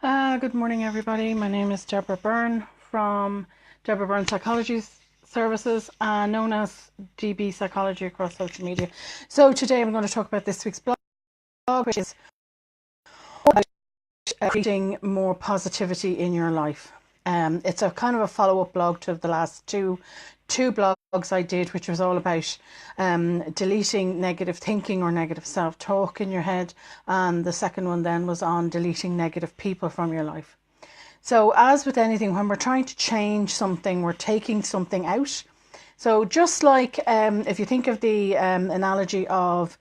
Good morning, everybody. My name is Deborah Byrne from DBpsychology Services, known as DBpsychology across social media. So today I'm going to talk about this week's blog, which is about creating more positivity in your life. It's a kind of a follow-up blog to the last two blogs I did, which was all about deleting negative thinking or negative self-talk in your head, and the second one then was on deleting negative people from your life. So as with anything, when we're trying to change something, we're taking something out. So just like if you think of the analogy of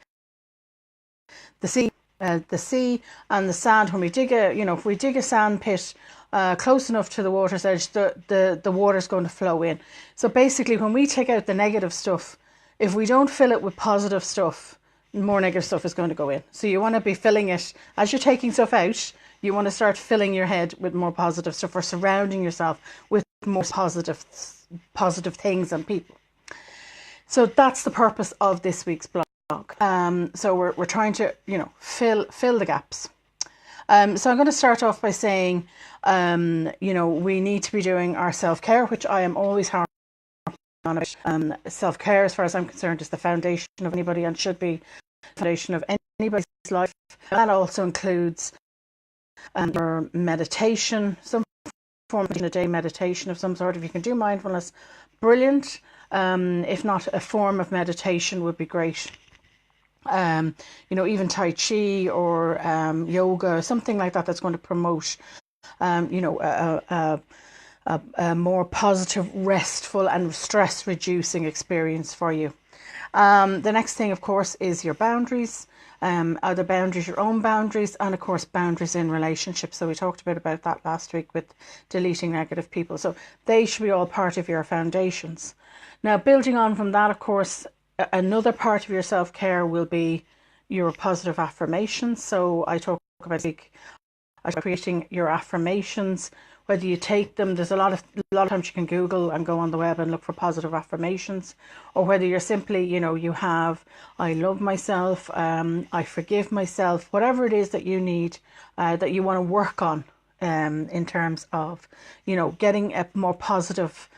the sea and the sand, when we dig if we dig a sand pit close enough to the water's edge, the water's going to flow in. So basically, when we take out the negative stuff, if we don't fill it with positive stuff, more negative stuff is going to go in. So you want to be filling it as you're taking stuff out. You want to start filling your head with more positive stuff, or surrounding yourself with more positive things and people. So that's the purpose of this week's blog. So we're trying to fill the gaps. So I'm going to start off by saying, we need to be doing our self-care, which I am always hard on about. Self-care, as far as I'm concerned, is the foundation of anybody and should be the foundation of anybody's life. That also includes your meditation, some form of a day meditation of some sort. If you can do mindfulness, brilliant. If not, a form of meditation would be great. Even Tai Chi or yoga, something like that, that's going to promote, a more positive, restful and stress-reducing experience for you. The next thing, of course, is your boundaries. Other boundaries, your own boundaries, and of course boundaries in relationships. So we talked a bit about that last week with deleting negative people. So they should be all part of your foundations. Now, building on from that, of course, another part of your self-care will be your positive affirmations. So I talk about creating your affirmations, whether you take them. There's a lot of times you can Google and go on the web and look for positive affirmations, or whether you're simply, you have, I love myself, I forgive myself, whatever it is that you need, that you want to work on in terms of, getting a more positive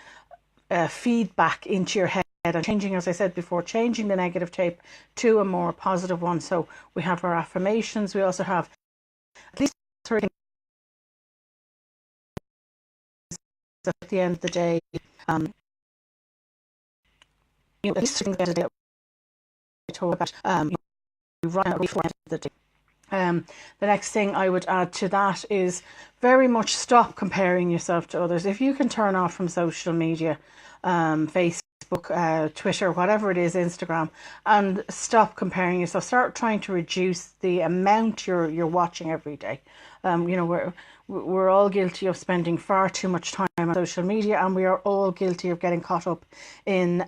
feedback into your head. And changing, as I said before, changing the negative tape to a more positive one. So we have our affirmations. We also have at least 30 at the end of the day. At least 30 at the end of the day. Talk about right before the end of the day. The next thing I would add to that is very much stop comparing yourself to others. If you can turn off from social media, Facebook, Twitter, whatever it is, Instagram, and stop comparing yourself. Start trying to reduce the amount you're watching every day. We're all guilty of spending far too much time on social media, and we are all guilty of getting caught up in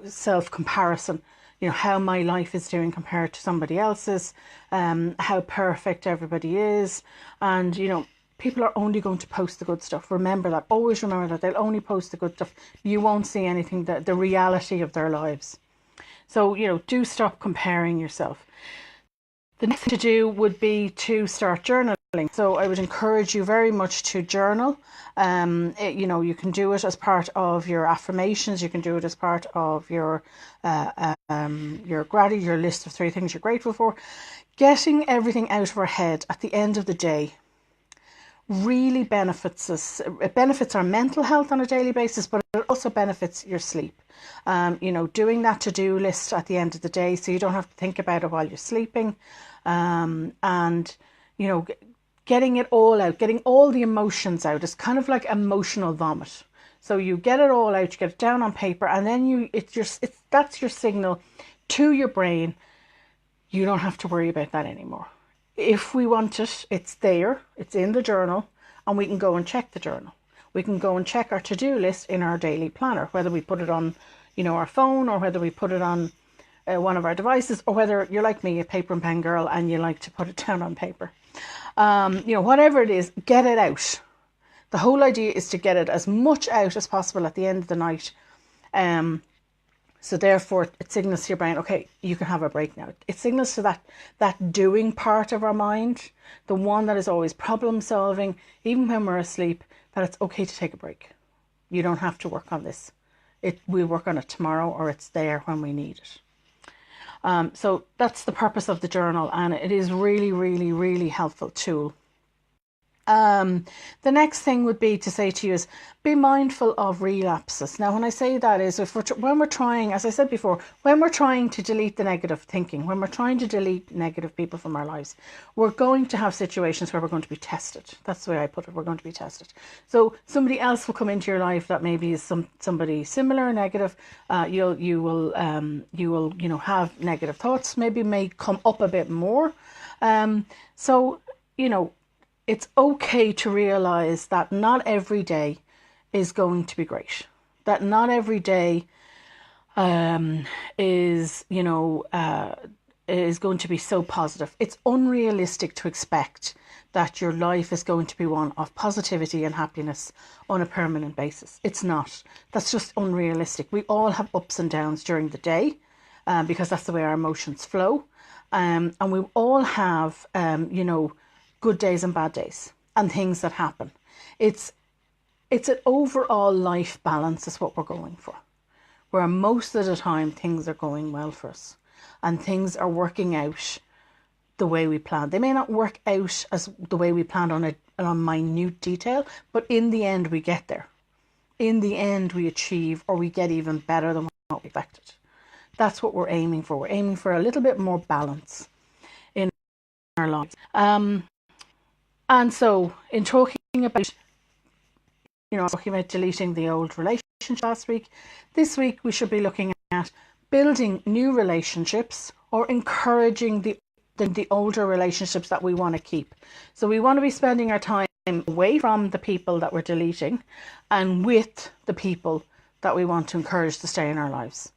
self-comparison. How my life is doing compared to somebody else's, how perfect everybody is, and people are only going to post the good stuff. Remember that. Always remember that. They'll only post the good stuff. You won't see anything, the reality of their lives. So, do stop comparing yourself. The next thing to do would be to start journaling. So I would encourage you very much to journal. You can do it as part of your affirmations. You can do it as part of your gratitude, your list of 3 things you're grateful for. Getting everything out of our head at the end of the day really benefits us. It benefits our mental health on a daily basis, but it also benefits your sleep. Doing that to-do list at the end of the day, so you don't have to think about it while you're sleeping, and getting it all out, getting all the emotions out. It's kind of like emotional vomit. So you get it all out, you get it down on paper, and then that's your signal to your brain. You don't have to worry about that anymore. If we want it, it's there, it's in the journal, and we can go and check the journal. We can go and check our to-do list in our daily planner, whether we put it on, our phone, or whether we put it on one of our devices, or whether you're like me, a paper and pen girl, and you like to put it down on paper. Whatever it is, get it out. The whole idea is to get it as much out as possible at the end of the night, So therefore, it signals to your brain, okay, you can have a break now. It signals to that doing part of our mind, the one that is always problem solving, even when we're asleep, that it's okay to take a break. You don't have to work on this. We'll work on it tomorrow, or it's there when we need it. So that's the purpose of the journal, and it is really, really, really helpful tool. The next thing would be to say to you is be mindful of relapses. Now, when I say that is when we're trying, as I said before, when we're trying to delete the negative thinking, when we're trying to delete negative people from our lives, we're going to have situations where we're going to be tested. That's the way I put it. We're going to be tested. So somebody else will come into your life that maybe is somebody similar, negative. You will have negative thoughts. Maybe may come up a bit more. It's okay to realize that not every day is going to be great. That not every day is going to be so positive. It's unrealistic to expect that your life is going to be one of positivity and happiness on a permanent basis. It's not. That's just unrealistic. We all have ups and downs during the day because that's the way our emotions flow. And we all have, good days and bad days and things that happen. It's an overall life balance is what we're going for, where most of the time things are going well for us and things are working out the way we planned. They may not work out as the way we planned on a minute detail, but in the end we get there. In the end we achieve, or we get even better than what we expected. That's what we're aiming for. We're aiming for a little bit more balance in our lives. And so in talking about deleting the old relationship last week, this week we should be looking at building new relationships or encouraging the older relationships that we want to keep. So we want to be spending our time away from the people that we're deleting and with the people that we want to encourage to stay in our lives.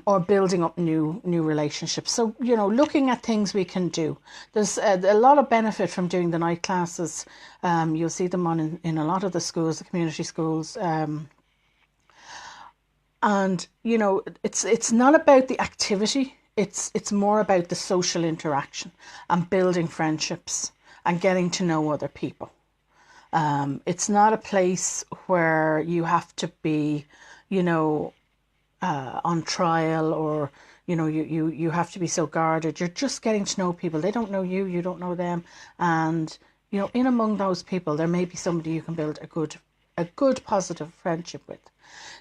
Or building up new relationships. So, looking at things we can do. There's a lot of benefit from doing the night classes. You'll see them on in a lot of the schools, the community schools. And, it's not about the activity. It's more about the social interaction and building friendships and getting to know other people. It's not a place where you have to be, on trial, or you have to be so guarded. You're just getting to know people. They don't know you, you don't know them, and in among those people there may be somebody you can build a good positive friendship with.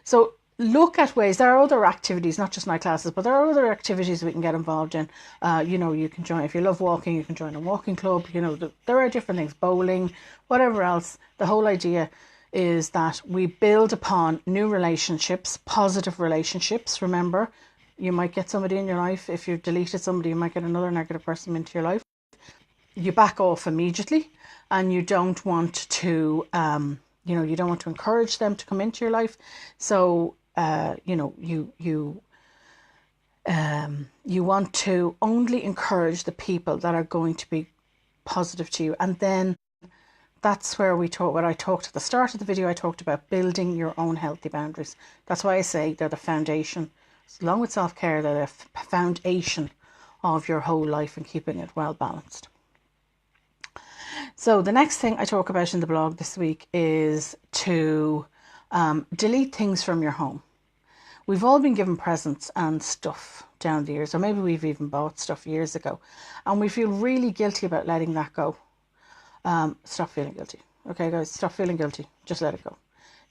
So look at ways. There are other activities, not just night classes, but there are other activities we can get involved in. You can join, if you love walking, you can join a walking club. There are different things, bowling, whatever else. The whole idea is that we build upon new relationships, positive relationships. Remember, you might get somebody in your life. If you've deleted somebody, you might get another negative person into your life. You back off immediately, and you don't want to, you don't want to encourage them to come into your life. So, you want to only encourage the people that are going to be positive to you. And then that's where I talked at the start of the video, I talked about building your own healthy boundaries. That's why I say they're the foundation. Along with self-care, they're the foundation of your whole life and keeping it well balanced. So the next thing I talk about in the blog this week is to delete things from your home. We've all been given presents and stuff down the years, or maybe we've even bought stuff years ago, and we feel really guilty about letting that go. Stop feeling guilty. Okay, guys, stop feeling guilty. Just let it go.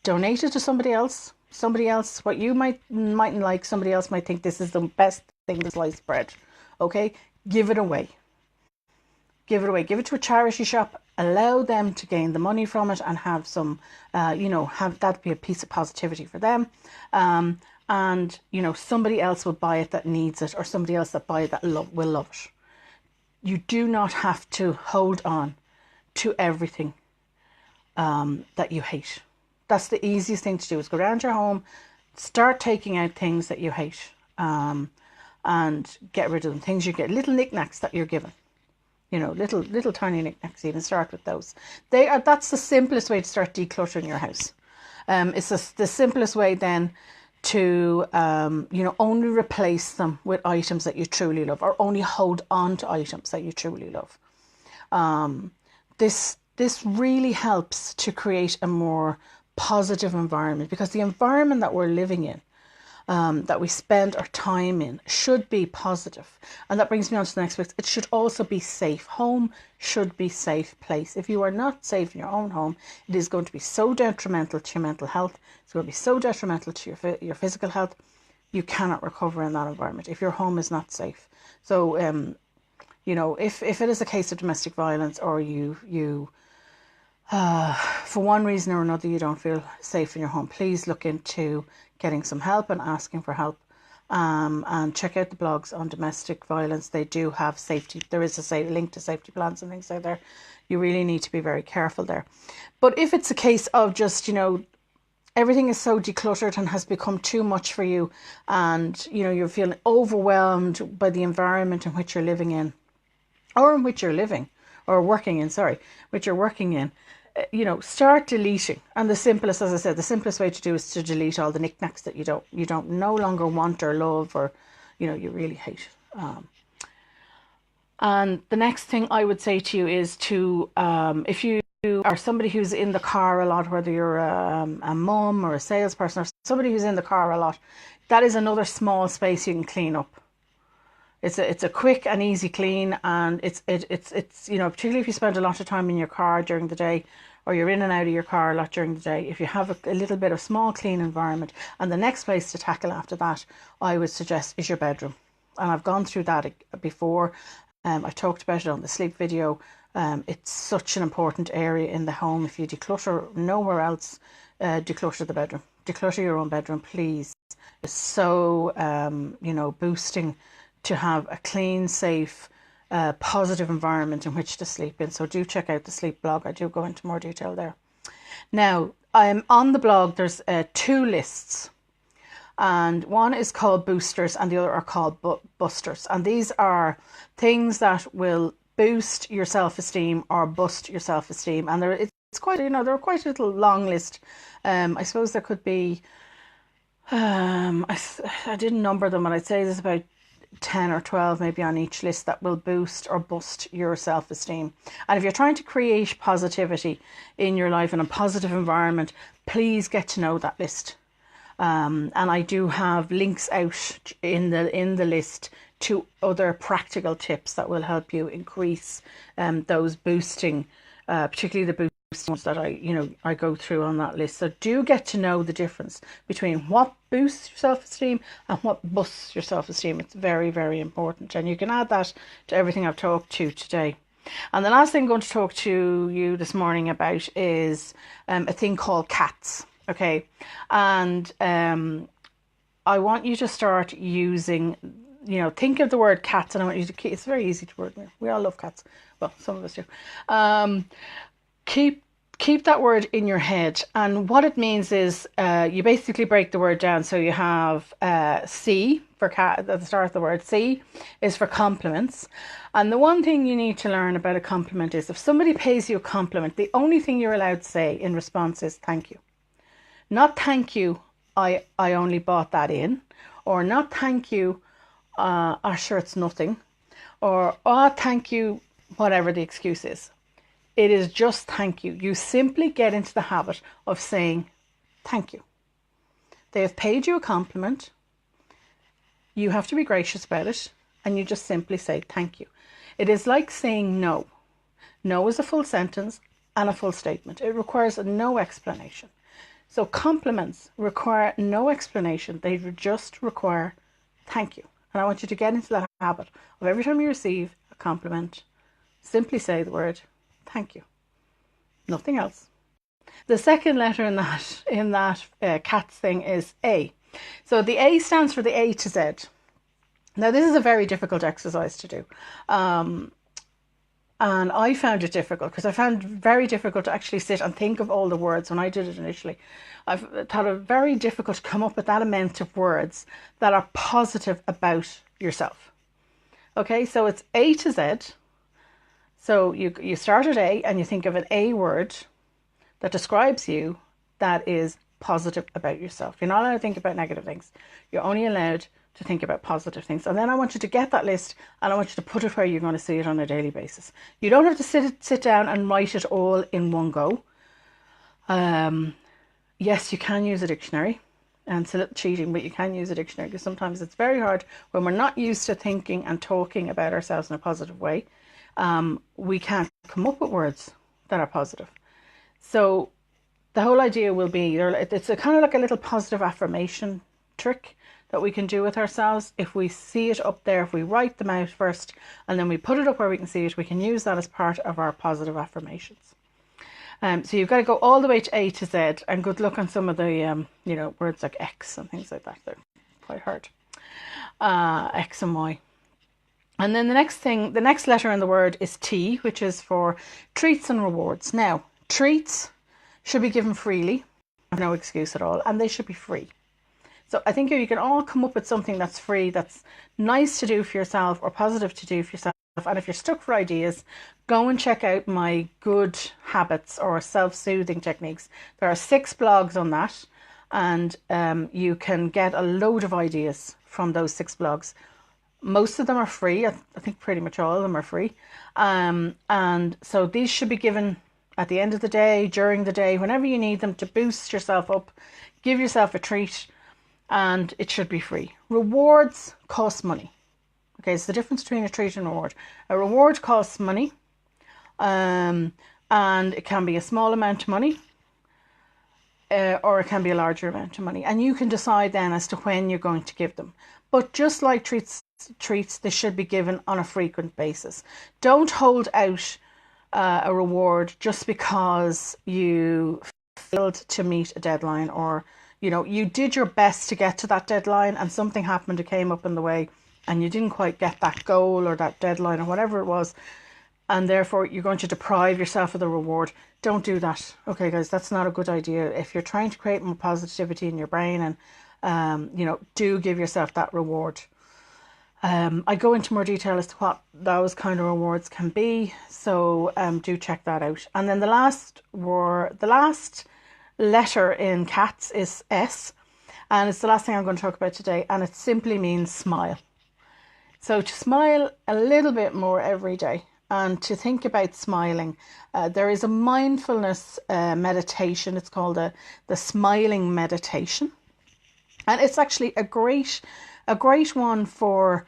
Donate it to somebody else. Somebody else, what you mightn't like, somebody else might think this is the best thing, this sliced bread. Okay, give it away. Give it away. Give it to a charity shop. Allow them to gain the money from it and have some, have that be a piece of positivity for them. And somebody else will buy it that needs it, or somebody else that buy it that will love it. You do not have to hold on to everything that you hate. That's the easiest thing to do, is go around your home, start taking out things that you hate, and get rid of them. Things you get, little knickknacks that you're given, little tiny knickknacks. Even start with those. That's the simplest way to start decluttering your house. It's the simplest way then to, only replace them with items that you truly love, or only hold on to items that you truly love. This really helps to create a more positive environment, because the environment that we're living in, that we spend our time in, should be positive. And that brings me on to the next bit. It should also be safe. Home should be a safe place. If you are not safe in your own home, it is going to be so detrimental to your mental health. It's going to be so detrimental to your physical health. You cannot recover in that environment if your home is not safe. So, if it is a case of domestic violence, or you for one reason or another, you don't feel safe in your home, please look into getting some help and asking for help. And check out the blogs on domestic violence. They do have safety. There is a link to safety plans and things out there. You really need to be very careful there. But if it's a case of just, everything is so decluttered and has become too much for you, and, you're feeling overwhelmed by the environment in which you're living in, or in which you're living, or working in, which you're working in, start deleting. And the simplest way to do is to delete all the knickknacks that you don't no longer want or love, or, you really hate. And the next thing I would say to you is to, if you are somebody who's in the car a lot, whether you're a mum or a salesperson, or somebody who's in the car a lot, that is another small space you can clean up. It's a quick and easy clean, and it's particularly if you spend a lot of time in your car during the day, or you're in and out of your car a lot during the day, if you have a little bit of small clean environment. And the next place to tackle after that, I would suggest, is your bedroom. And I've gone through that before. I talked about it on the sleep video. It's such an important area in the home. If you declutter nowhere else, declutter the bedroom. Declutter your own bedroom, please. It's so boosting to have a clean, safe, positive environment in which to sleep in. So do check out the sleep blog. I do go into more detail there. Now, on the blog, there's 2 lists. And one is called boosters and the other are called busters. And these are things that will boost your self-esteem or bust your self-esteem. And it's quite, they're quite a little long list. I suppose there could be, I didn't number them, and I'd say there's about 10 or 12 maybe on each list that will boost or bust your self-esteem. And if you're trying to create positivity in your life and a positive environment, please get to know that list. And I do have links out in the list to other practical tips that will help you increase those boosting, particularly the boosting ones that I go through on that list. So do get to know the difference between what boosts your self-esteem and what busts your self-esteem. It's very, very important, and you can add that to everything I've talked to today. And the last thing I'm going to talk to you this morning about is a thing called cats. Okay, and I want you to start using, think of the word cats, and I want you to it's very easy to word. We all love cats. Well, some of us do. Keep that word in your head, and what it means is you basically break the word down. So you have C for cat at the start of the word. C is for compliments, and the one thing you need to learn about a compliment is if somebody pays you a compliment, the only thing you're allowed to say in response is thank you. Not thank you, I only bought that in, or not thank you, sure it's nothing, or thank you, whatever the excuse is. It is just thank you. You simply get into the habit of saying thank you. They have paid you a compliment. You have to be gracious about it, and you just simply say thank you. It is like saying no. No is a full sentence and a full statement. It requires no explanation. So compliments require no explanation. They just require thank you. And I want you to get into that habit of every time you receive a compliment, simply say the word thank you. Nothing else. The second letter in that cats thing is A. So the A stands for the A to Z. Now this is a very difficult exercise to do. And I found it difficult because I found it very difficult to actually sit and think of all the words when I did it initially. I've thought it very difficult to come up with that amount of words that are positive about yourself. Okay, so it's A to Z. So you start at A and you think of an A word that describes you that is positive about yourself. You're not allowed to think about negative things. You're only allowed to think about positive things. And then I want you to get that list and I want you to put it where you're going to see it on a daily basis. You don't have to sit down and write it all in one go. Yes, you can use a dictionary, and it's a little cheating, but you can use a dictionary because sometimes it's very hard when we're not used to thinking and talking about ourselves in a positive way. We can't come up with words that are positive. So the whole idea will be, it's a kind of like a little positive affirmation trick that we can do with ourselves. If we see it up there, if we write them out first and then we put it up where we can see it, we can use that as part of our positive affirmations. So you've got to go all the way to A to Z, and good luck on some of the words like X and things like that. They're quite hard. X and Y. And then the next letter in the word is T, which is for treats and rewards. Now, treats should be given freely, no excuse at all, and they should be free. So I think if you can all come up with something that's free, that's nice to do for yourself or positive to do for yourself, and if you're stuck for ideas, go and check out my good habits or self-soothing techniques. There are 6 blogs on that, and you can get a load of ideas from those 6 blogs. Most of them are free. I think pretty much all of them are free. And so these should be given at the end of the day, during the day, whenever you need them to boost yourself up, give yourself a treat, and it should be free. Rewards cost money. Okay, it's the difference between a treat and a reward. A reward costs money, and it can be a small amount of money, or it can be a larger amount of money. And you can decide then as to when you're going to give them. But just like treats, they should be given on a frequent basis. Don't hold out a reward just because you failed to meet a deadline, or you did your best to get to that deadline and something happened, it came up in the way, and you didn't quite get that goal or that deadline or whatever it was, and therefore you're going to deprive yourself of the reward. Don't do that. Okay, guys, that's not a good idea. If you're trying to create more positivity in your brain, and do give yourself that reward. I go into more detail as to what those kind of rewards can be, so do check that out. And then the last letter in CATS is S, and it's the last thing I'm going to talk about today, and it simply means smile. So to smile a little bit more every day, and to think about smiling. There is a mindfulness meditation. It's called the smiling meditation, and it's actually a great one for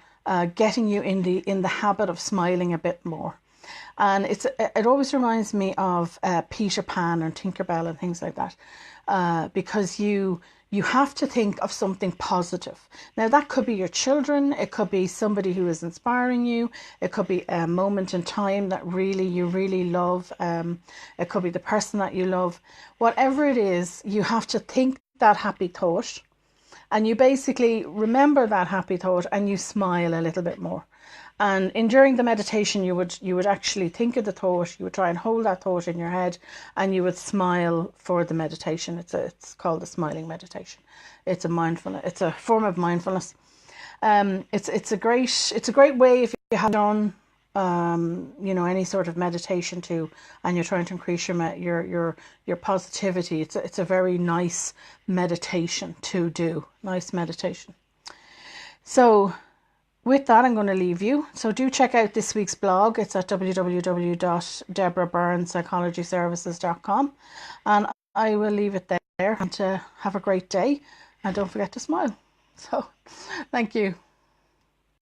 getting you in the habit of smiling a bit more. And it always reminds me of Peter Pan and Tinkerbell and things like that, because you have to think of something positive. Now that could be your children, it could be somebody who is inspiring you, it could be a moment in time that you really love, it could be the person that you love. Whatever it is, you have to think that happy thought, and you basically remember that happy thought and you smile a little bit more. And during the meditation, you would actually think of the thought, you would try and hold that thought in your head, and you would smile for the meditation. It's called the smiling meditation. It's a form of mindfulness. It's a great way if you have done any sort of meditation too, and you're trying to increase your positivity. It's a very nice meditation to do. Nice meditation. So with that, I'm going to leave you. So do check out this week's blog. It's at www.deborahbyrnepsychologyservices.com, and I will leave it there, and have a great day, and don't forget to smile. So thank you.